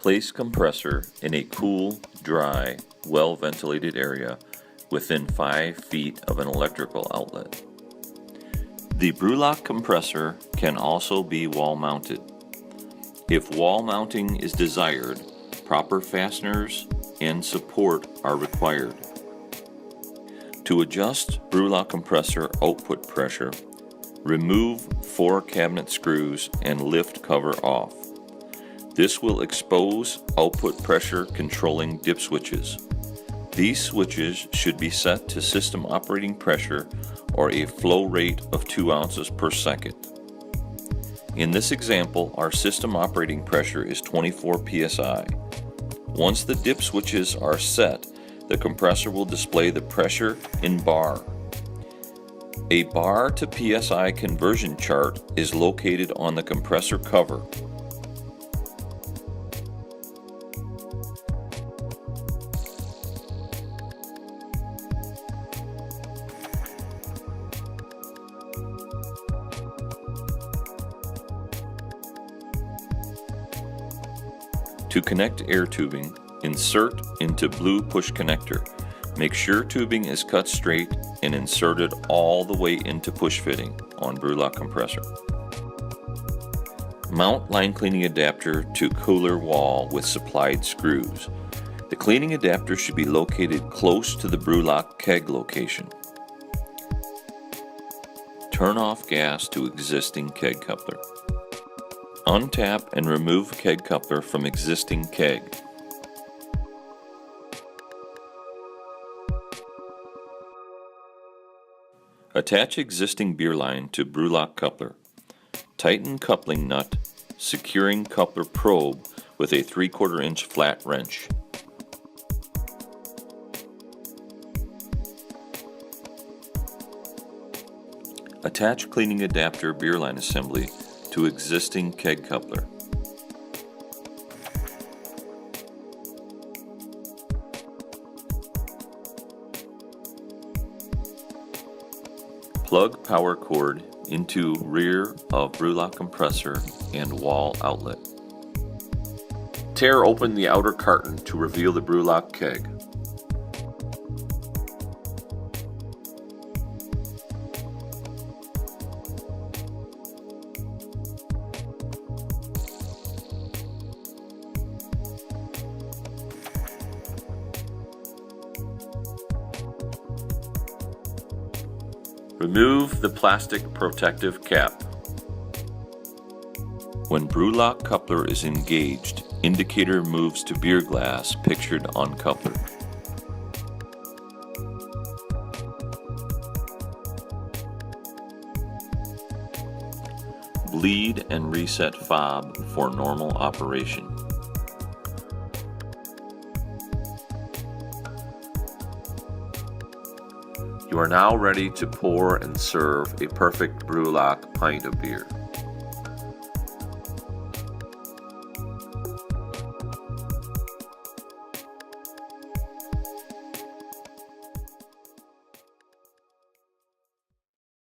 Place compressor in a cool, dry, well-ventilated area within 5 feet of an electrical outlet. The BREWLOCK compressor can also be wall-mounted. If wall mounting is desired, proper fasteners and support are required. To adjust BREWLOCK compressor output pressure, remove 4 cabinet screws and lift cover off. This will expose output pressure controlling dip switches. These switches should be set to system operating pressure or a flow rate of 2 ounces per second. In this example, our system operating pressure is 24 psi. Once the dip switches are set, the compressor will display the pressure in bar. A bar to psi conversion chart is located on the compressor cover. To connect air tubing, insert into blue push connector. Make sure tubing is cut straight and inserted all the way into push fitting on BREWLOCK compressor. Mount line cleaning adapter to cooler wall with supplied screws. The cleaning adapter should be located close to the BREWLOCK keg location. Turn off gas to existing keg coupler. Untap and remove keg coupler from existing keg. Attach existing beer line to BREWLOCK coupler. Tighten coupling nut, securing coupler probe with a 3/4 inch flat wrench. Attach cleaning adapter beer line assembly to existing keg coupler. Plug power cord into rear of BREWLOCK compressor and wall outlet. Tear open the outer carton to reveal the BREWLOCK keg. Remove the plastic protective cap. When BREWLOCK coupler is engaged, indicator moves to beer glass pictured on coupler. Bleed and reset fob for normal operation. You are now ready to pour and serve a perfect BREWLOCK pint of beer.